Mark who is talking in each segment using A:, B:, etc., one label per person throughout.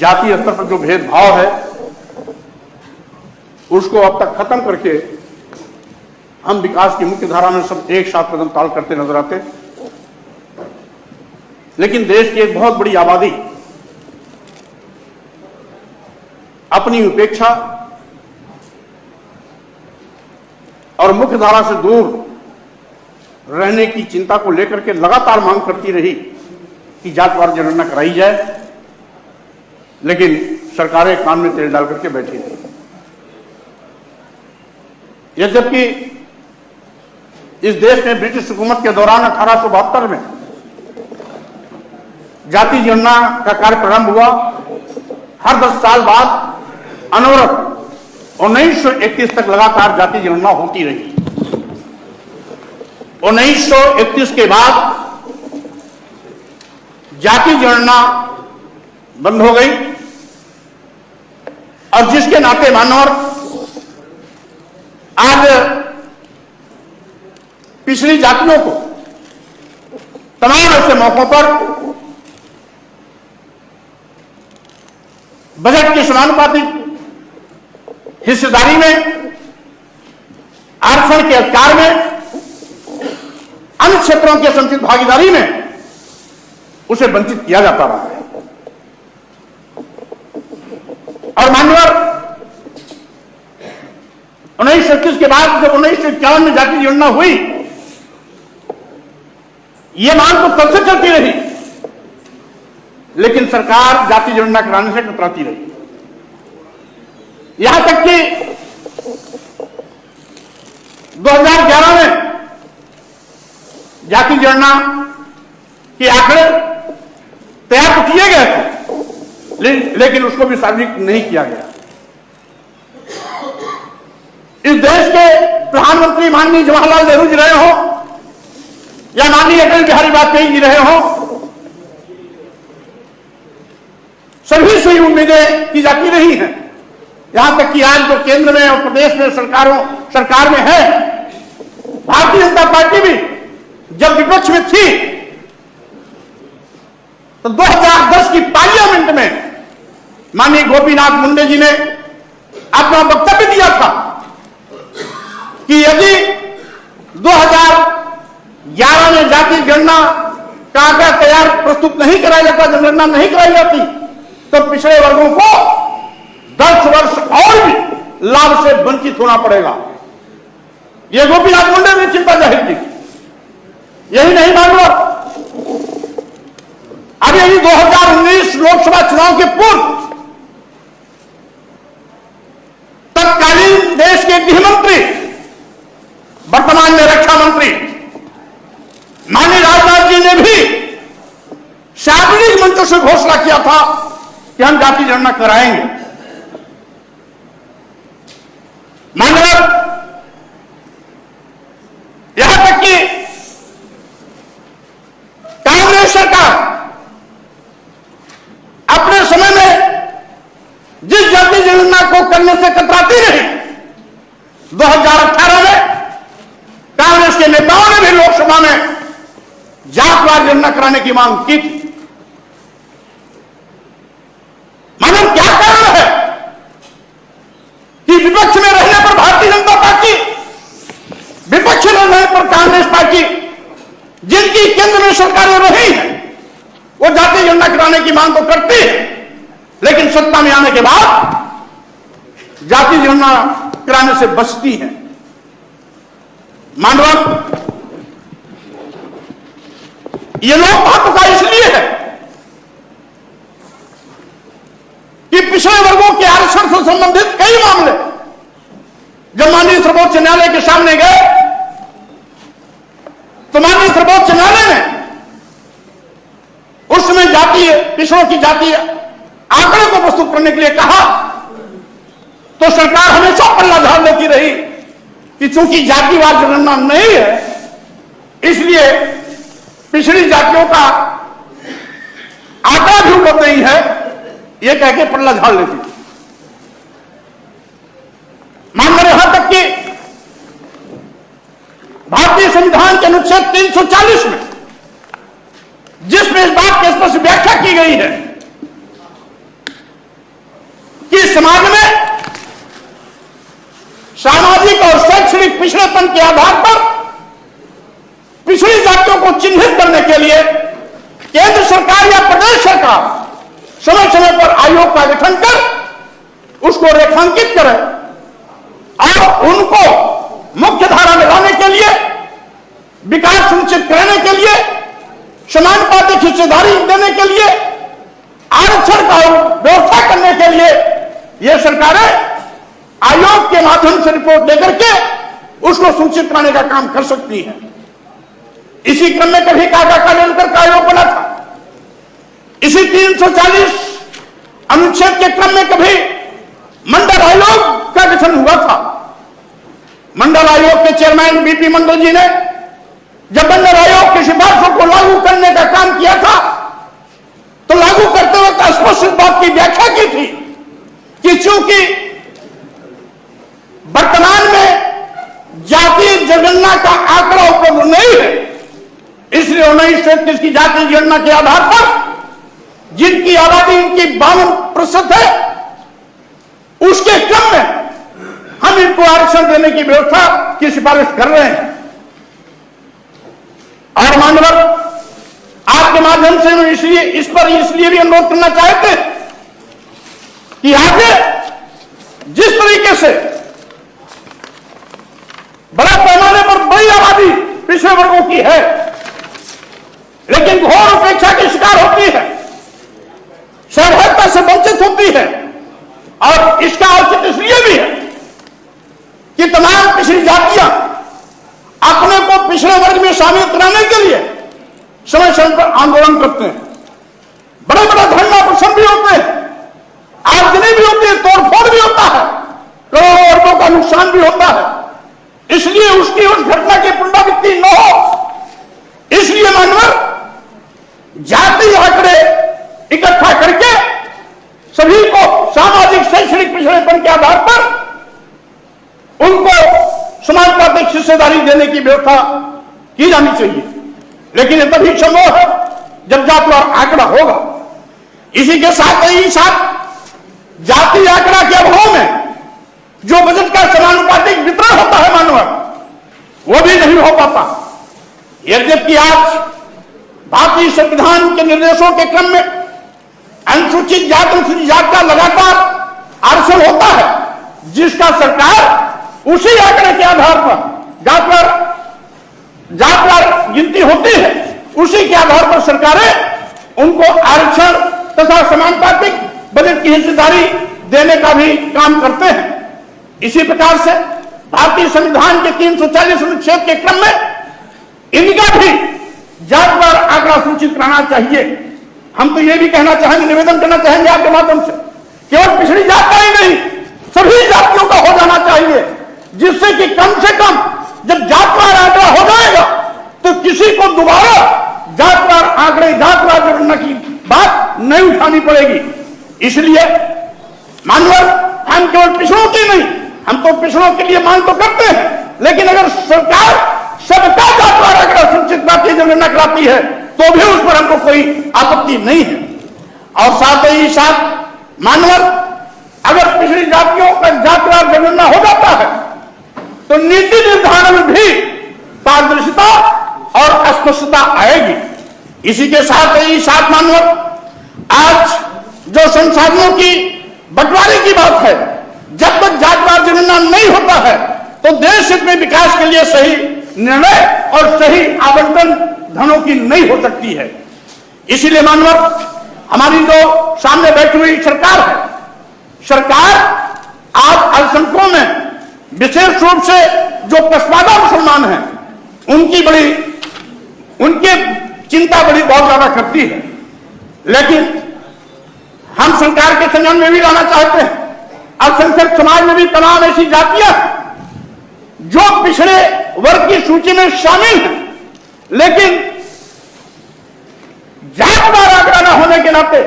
A: जातीय स्तर पर जो भेदभाव है उसको अब तक खत्म करके हम विकास की मुख्य धारा में सब एक साथ कदम ताल करते नजर आते। लेकिन देश की एक बहुत बड़ी आबादी अपनी उपेक्षा और मुख्य धारा से दूर रहने की चिंता को लेकर के लगातार मांग करती रही कि जातिवार जनगणना कराई जाए, लेकिन सरकारें कान में तेल डाल करके बैठी थी। यद्यपि इस देश में ब्रिटिश हुकूमत के दौरान 1872 में जाति जनगणना का कार्य प्रारंभ हुआ, हर 10 साल बाद अनवरत 1931 तक लगातार जाति जनगणना होती रही। 1931 के बाद जाति जनगणना बंद हो गई और जिसके नाते मानवर आज पिछड़ी जातियों को तमाम ऐसे मौकों पर बजट की समानुपातिक हिस्सेदारी में, आरक्षण के अधिकार में, अन्य क्षेत्रों के समुचित भागीदारी में उसे वंचित किया जाता रहा है। और मान्यवर 1931 के बाद जब 1951 में जाति जनगणना हुई, यह मांग तो तब से चलती रही, लेकिन सरकार जाति जनगणना कराने से कतराती रही। यहां तक कि 2011 में जाति जनगणना के आंकड़े तैयार तो किए गए थे, लेकिन उसको भी सार्वजनिक नहीं किया गया। इस देश के प्रधानमंत्री माननीय जवाहरलाल नेहरू जी रहे हो या माननीय अटल बिहारी वाजपेयी जी रहे हो, सभी से उम्मीदें की जाती रही हैं। यहां तक कि आज जो केंद्र में और प्रदेश में सरकार में है, भारतीय जनता पार्टी भी जब विपक्ष में थी तो 2010 की पार्लियामेंट में माननीय गोपीनाथ मुंडे जी ने अपना वक्तव्य दिया था कि यदि 2011 में जाति गणना का आंकड़ा तैयार प्रस्तुत नहीं कराया जाता, जनगणना नहीं कराई जाती, तो पिछड़े वर्गों को 10 वर्ष और भी लाभ से वंचित होना पड़ेगा। यह गोपीनाथ मुंडे ने चिंता जाहिर की। यही नहीं मालूम, अब यही 2019 लोकसभा चुनाव के पूर्व तत्कालीन देश के गृह मंत्री, वर्तमान में रक्षा मंत्री माननीय राजनाथ जी ने भी सार्वजनिक मंचों से घोषणा किया था कि हम जाति जनगणना कराएंगे। मानव यहां तक कि कांग्रेस सरकार अपने समय में जिस जाति जनगणना को करने से कतराती रही, 2018 में कांग्रेस के नेताओं ने भी लोकसभा में जातवार जनगणना कराने की मांग की थी। मानव क्या कारण है कि विपक्ष में रहने पर भारतीय जनता पार्टी, विपक्ष में रहने पर कांग्रेस पार्टी, जिनकी केंद्र में सरकारें रही हैं, वो जाति जनगणना कराने की मांग तो करती है, लेकिन सत्ता में आने के बाद जाति जनगणना कराने से बचती है। मानव ये लोग महत्व इसलिए है कि पिछड़े वर्गों के आरक्षण से संबंधित कई मामले जब माननीय सर्वोच्च न्यायालय के सामने गए तो माननीय सर्वोच्च न्यायालय ने उस समय जातीय पिछड़ों की जातीय आंकड़े को प्रस्तुत करने के लिए कहा, तो सरकार हमेशा पल्ला झाड़ लेती रही कि चूंकि जातिवार जनगणना नहीं है, इसलिए पिछड़ी जातियों का आंकड़ा भी उपलब्ध नहीं है, यह कह के पल्ला झाड़ लेती थी। मानकर यहां तक कि भारतीय संविधान के अनुच्छेद 340 में जिसमें इस बात की स्पष्ट व्याख्या की गई है समाज में सामाजिक और शैक्षणिक पिछड़ेपन के आधार पर पिछड़ी जातियों को चिन्हित करने के लिए केंद्र सरकार या प्रदेश सरकार समय समय पर आयोग का गठन कर उसको रेखांकित करे और उनको मुख्य धारा में लाने के लिए, विकास सुनिश्चित करने के लिए, समानुपातिक हिस्सेदारी देने के लिए, आरक्षण का व्यवस्था करने के लिए ये सरकारें आयोग के माध्यम से रिपोर्ट लेकर के उसको सुनिश्चित कराने का काम कर सकती है। इसी क्रम में कभी काका कालेलकर का आयोग बना था। इसी 340 अनुच्छेद के क्रम में कभी मंडल आयोग का गठन हुआ था। मंडल आयोग के चेयरमैन बीपी मंडल जी ने जब मंडल आयोग की सिफारिशों को लागू करने का काम किया था तो लागू करते वक्त स्पष्ट बात की व्याख्या की थी कि चूंकि वर्तमान में जातीय जनगणना का आंकड़ा उपलब्ध नहीं है, इसलिए 1933 की जातीय जनगणना के आधार पर जिनकी आबादी इनकी 52% है, उसके क्रम में हम इनको आरक्षण देने की व्यवस्था की सिफारिश कर रहे हैं। और मान्यवर, आपके माध्यम से हम इसलिए भी अनुरोध करना चाहते हैं कि आगे जिस तरीके से बड़ा पैमाने पर बड़ी आबादी पिछड़े वर्गों की है लेकिन घोर उपेक्षा की शिकार होती है, सहायता से वंचित होती है, और इसका औचित्य इसलिए भी है कि तमाम पिछड़ी जातियां अपने को पिछड़े वर्ग में शामिल कराने के लिए समय समय पर आंदोलन करते हैं। बड़े बड़े धरना प्रदर्शन भी होते हैं, आगजनी भी होती है, तोड़फोड़ भी होता है, करोड़ों अरबों का नुकसान भी होता है। इसलिए उसकी उस घटना की पुनरावृत्ति न हो, इसलिए मानवर जाति आंकड़े इकट्ठा करके सभी को सामाजिक शैक्षणिक पिछड़ेपन के आधार पर उनको समानुपातिक हिस्सेदारी देने की व्यवस्था की जानी चाहिए। लेकिन यह तभी संभव है जब जातिवार आंकड़ा होगा। इसी के साथ ही साथ जाति आंकड़ा के अभाव में जो बजट का समानुपातिक वितरण होता है मानव, वो भी नहीं हो पाता। यद्यपि आज भारतीय संविधान के निर्देशों के क्रम में अनुसूचित जाति अनुसूचित जाति का लगातार आरक्षण होता है, जिसका सरकार उसी आंकड़े के आधार पर जातिवार गिनती होती है, उसी के आधार पर सरकारें उनको आरक्षण तथा समानुपातिक बजट की हिस्सेदारी देने का भी काम करते हैं। इसी प्रकार से भारतीय संविधान के 340 अनुच्छेद के क्रम में इनका भी जातिवार आंकड़ा सूचित कराना चाहिए। हम तो यह भी कहना चाहेंगे, निवेदन करना चाहेंगे आपके माध्यम से, केवल पिछड़ी जात का ही नहीं, सभी जातियों का हो जाना चाहिए, जिससे कि कम से कम जब जातिवार आंकड़ा हो जाएगा तो किसी को दोबारा जातिवार आंकड़े जातिवार जनगणना की बात नहीं उठानी पड़ेगी। इसलिए मानवर हम केवल पिछड़ों की नहीं, हम तो पिछड़ों के लिए मांग तो करते हैं, लेकिन अगर सरकार सबका जातिवार आंकड़ा सुनिश्चित जातीय जनगणना कराती है तो भी उस पर हमको कोई आपत्ति नहीं है। और साथ ही साथ मानवर अगर पिछड़ी जातियों का जातिवार जनगणना हो जाता है तो नीति निर्धारण में भी पारदर्शिता और स्पष्टता आएगी। इसी के साथ ही साथ मानवर आज जो संसाधनों की बंटवारे की बात है, जब तक जातिवार जनगणना नहीं होता है तो देश हित में विकास के लिए सही निर्णय और सही आवंटन धनों की नहीं हो सकती है। इसीलिए मानवर हमारी जो सामने बैठी हुई सरकार है, सरकार आज अल्पसंख्यकों में विशेष रूप से जो पसमानदा मुसलमान हैं उनकी चिंता बहुत ज्यादा करती है। लेकिन हम सरकार के संज्ञान में भी लाना चाहते हैं, अल्पसंख्यक समाज में भी तमाम ऐसी जातियां जो पिछड़े वर्ग की सूची में शामिल हैं, लेकिन जातिवार आंकड़ा न होने के नाते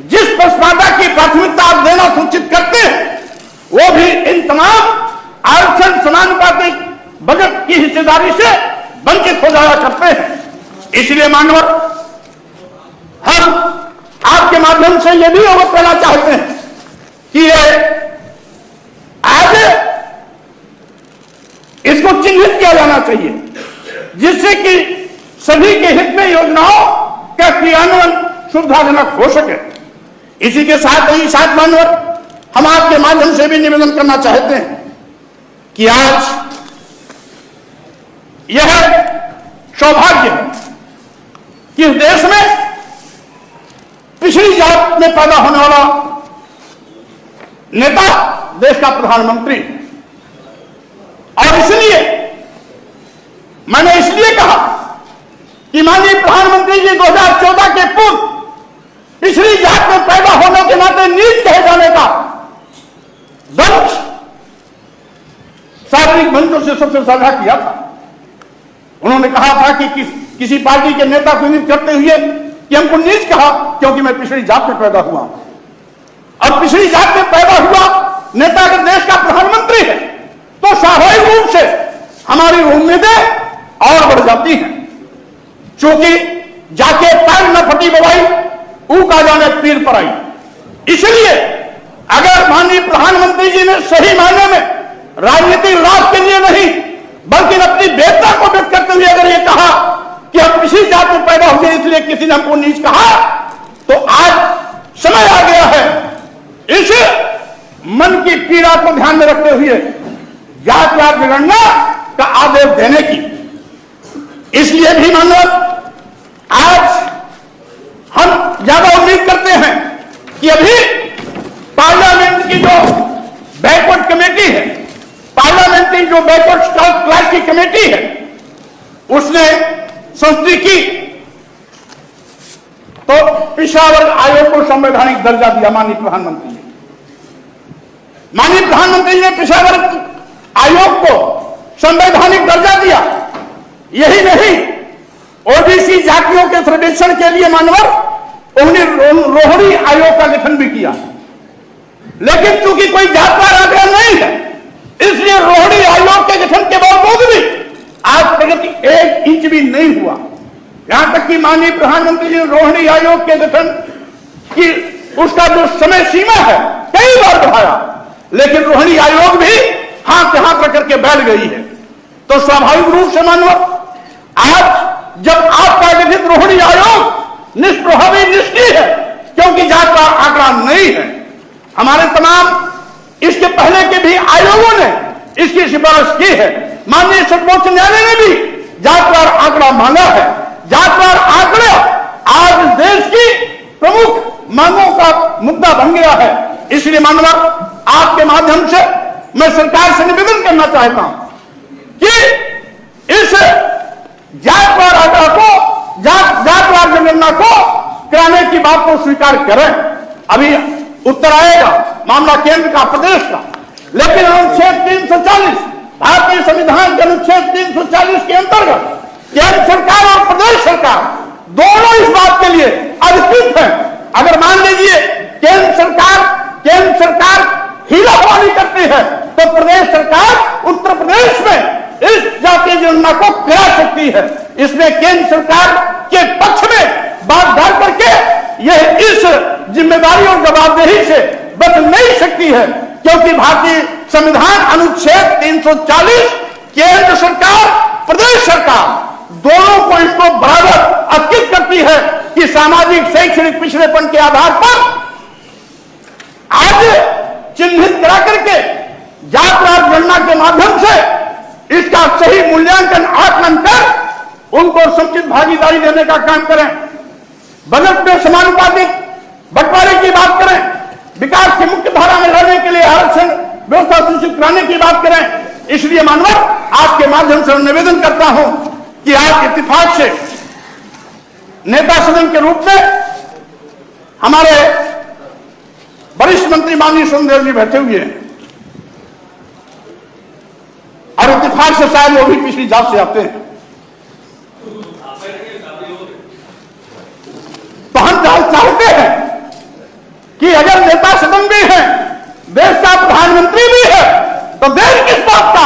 A: जिस पसमानदा की प्राथमिकता आप देना सूचित करते हैं वो भी इन तमाम आरक्षण समानुपातिक बजट की हिस्सेदारी से वंचित हो जाया करते हैं। इसलिए मानवर हम आपके माध्यम से यह भी अवगत करना चाहते हैं कि ये आज इसको चिन्हित किया जाना चाहिए, जिससे कि सभी के हित में योजनाओं का क्रियान्वयन सुविधाजनक हो सके। इसी के साथ ही साथ मानवर हम आपके माध्यम से भी निवेदन करना चाहते हैं कि आज यह सौभाग्य है कि इस देश में पिछड़ी जात में पैदा होने वाला नेता देश का प्रधानमंत्री, और इसलिए मैंने इसलिए कहा कि माननीय प्रधानमंत्री जी 2014 के पूर्व पिछड़ी जात में पैदा होने के नाते नीच कहे जाने का दंश सार्वजनिक मंचों से सबसे साझा किया था। उन्होंने कहा था कि किसी पार्टी के नेता को नीच करते हुए कि हमको नीच कहा क्योंकि मैं पिछड़ी जात में पैदा हुआ। अब पिछड़ी जात में पैदा हुआ नेता अगर देश का प्रधानमंत्री है तो स्वाभाविक रूप से हमारी उम्मीदें और बढ़ जाती हैं, क्योंकि जाके पैर न फटी बवाई ऊ का जाने पीर पर आई। इसलिए अगर माननीय प्रधानमंत्री जी ने सही मायने में राजनीतिक लाभ के लिए नहीं बल्कि अपनी बेटा को व्यक्त करते हुए अगर ये कहा कि हम किसी जात में पैदा हुए इसलिए किसी ने हमको नीच कहा, तो आज समय आ गया है इस मन की पीड़ा को ध्यान में रखते हुए जातवाद जनगणना का आदेश देने की। इसलिए भी मानव आज हम ज्यादा उम्मीद करते हैं कि अभी पार्लियामेंट की जो बैकवर्ड कमेटी है, पार्लियामेंट्री जो बैकवर्ड क्लास की कमेटी है, उसने संस्तुति की तो पिछड़ा वर्ग आयोग को संवैधानिक दर्जा दिया। माननीय प्रधानमंत्री ने पिछड़ा वर्ग आयोग को संवैधानिक दर्जा दिया। यही नहीं, ओबीसी जातियों के सर्वेक्षण के लिए मानवर उन्होंने रोहिणी आयोग का गठन भी किया, लेकिन चूंकि कोई जातवार आंकड़ा नहीं है इसलिए रोहिणी आयोग के गठन के बावजूद भी आज प्रगति 1 इंच भी नहीं हुआ। यहां तक कि माननीय प्रधानमंत्री जी ने रोहिणी आयोग के गठन की उसका जो समय सीमा है कई बार बढ़ाया, लेकिन रोहिणी आयोग भी हाथ हाथ रख करके बैठ गई है। तो स्वाभाविक रूप से मानव आज जब आपका गठित रोहिणी आयोग निष्प्रभावी निष्क्रिय है क्योंकि जात का आंकड़ा नहीं है। हमारे तमाम इसके पहले के भी आयोगों ने इसकी सिफारिश की है। माननीय सर्वोच्च न्यायालय ने भी जातवार आंकड़ा मांगा है। जातवार आंकड़ा आज देश की प्रमुख मांगों का मुद्दा बन गया है। इसलिए मानव आपके माध्यम से मैं सरकार से निवेदन करना चाहता हूं कि इस जातवार आंकड़ा को जातवार जनगणना को कराने की बात को स्वीकार करें। अभी उत्तर आएगा मामला केंद्र का, प्रदेश का, लेकिन अनुच्छेद 340 भारतीय संविधान के अनुच्छेद 340 के अंतर्गत केंद्र सरकार और प्रदेश सरकार दोनों इस बात के लिए अधिकृत हैं। अगर मान लीजिए केंद्र सरकार हीराबाजी करती है तो प्रदेश सरकार उत्तर प्रदेश में इस जातीय जनगणना को करा सकती है। इसमें केंद्र सरकार के पक्ष में बात डाल करके यह इस जिम्मेदारी और जवाबदेही से बच नहीं सकती है, क्योंकि भारतीय संविधान अनुच्छेद 340 केंद्र सरकार प्रदेश सरकार दोनों को इसको बराबर अधिकृत करती है कि सामाजिक शैक्षणिक पिछड़ेपन के आधार पर आज चिन्हित करा करके जातवार गणना के माध्यम से इसका सही मूल्यांकन आकलन कर उनको समुचित भागीदारी देने का काम करें। बजट में समानुपातिक बंटवारे की बात करें, विकास की मुख्य धारा में रहने के लिए आरक्षण व्यवस्था सुनिश्चित कराने की बात करें। इसलिए मानव आपके माध्यम से निवेदन करता हूं कि आज इत्तेफाक से नेता सदन के रूप में हमारे वरिष्ठ मंत्री माननीय सोमदेव जी बैठे हुए हैं और इत्तेफाक से शायद वो भी पिछली जात से आते हैं। तो हम चाहते हैं कि अगर नेता सदन भी है, देश का प्रधानमंत्री भी है, तो देश किस बात का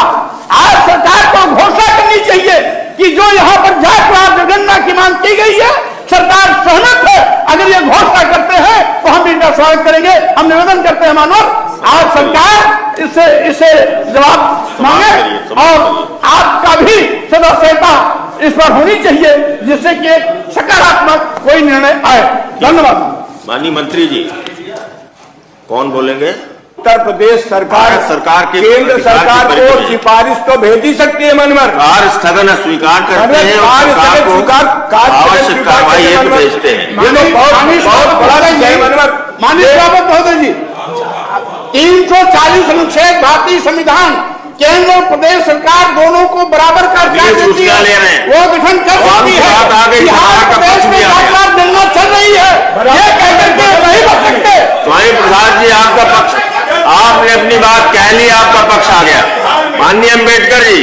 A: आज सरकार को घोषणा करनी चाहिए कि जो यहां पर जातवार जनगणना की मांग की गई है सरकार सहमत है। अगर ये घोषणा करते हैं तो हम भी स्वागत करेंगे। हम निवेदन करते हैं मानव आज सरकार इसे जवाब मांगे और आपका भी सदस्यता इस पर होनी चाहिए, जिससे कि एक सकारात्मक कोई निर्णय आए। धन्यवाद।
B: माननीय मंत्री जी, कौन बोलेंगे?
C: उत्तर प्रदेश सरकार
B: के
C: केंद्र सरकार को सिफारिश तो भेज ही सकती है मनवर।
B: कार्य स्थगन स्वीकार करते हैं और आवश्यक कार्रवाई हेतु भेजते हैं।
C: बहुत बड़ा मनवर।
A: माननीय सभापति महोदय जी, 340 अनुच्छेद भारतीय संविधान केंद्र और प्रदेश सरकार दोनों को बराबर का अधिकार देती है, वो गठन कर सकती है। बिहार प्रदेश में गणना चल रही है, ये कहकर के नहीं बच सकते।
B: स्वामी प्रसाद जी, आपका पक्ष, आपने अपनी बात कह ली, आपका पक्ष आ गया। माननीय अम्बेडकर जी,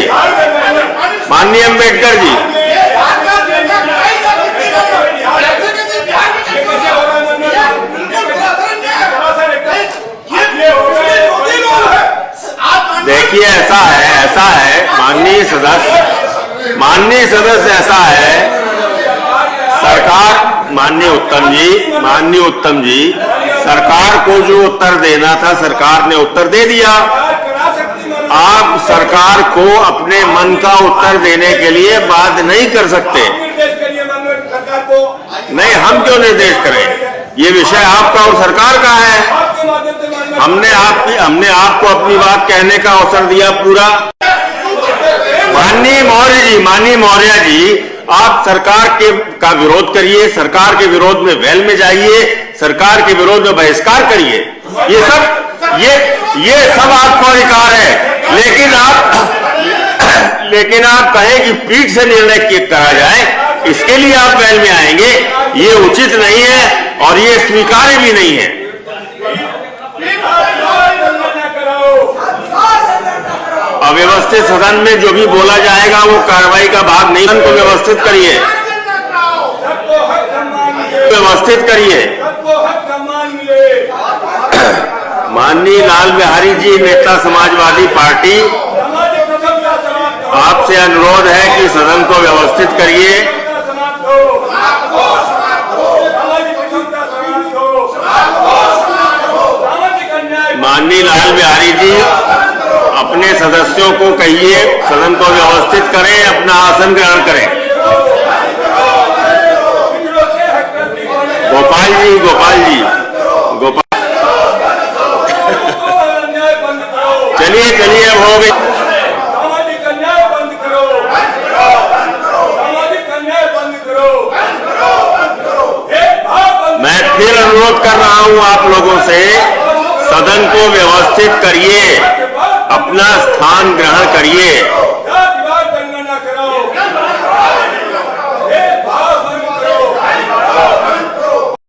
B: माननीय अम्बेडकर जी, देखिए ऐसा है माननीय सदस्य ऐसा है, सरकार, माननीय उत्तम जी, सरकार को जो उत्तर देना था सरकार ने उत्तर दे दिया। आप सरकार को अपने मन का उत्तर देने के लिए बाध्य नहीं कर सकते। नहीं, हम क्यों निर्देश करें? ये विषय आपका और सरकार का है। हमने आपको अपनी बात कहने का अवसर दिया पूरा। माननीय मौर्य जी, आप सरकार का विरोध करिए, सरकार के विरोध में वेल में जाइए, सरकार के विरोध में बहिष्कार करिए, ये सब आपको अधिकार है। लेकिन आप कहें कि पीठ से निर्णय करा जाए, इसके लिए आप वेल में आएंगे, ये उचित नहीं है और ये स्वीकार्य भी नहीं है। अव्यवस्थित सदन में जो भी बोला जाएगा वो कार्रवाई का भाग नहीं। सदन को व्यवस्थित करिए, माननीय लाल बिहारी जी, नेता समाजवादी पार्टी, आपसे अनुरोध है कि सदन को व्यवस्थित करिए। माननीय लाल बिहारी जी, अपने सदस्यों को कहिए सदन को व्यवस्थित करें, अपना आसन ग्रहण करें। गोपाल जी, चलिए अब हो गई। मैं फिर अनुरोध कर रहा हूं आप लोगों से, सदन को व्यवस्थित करिए, अपना स्थान ग्रहण करिए।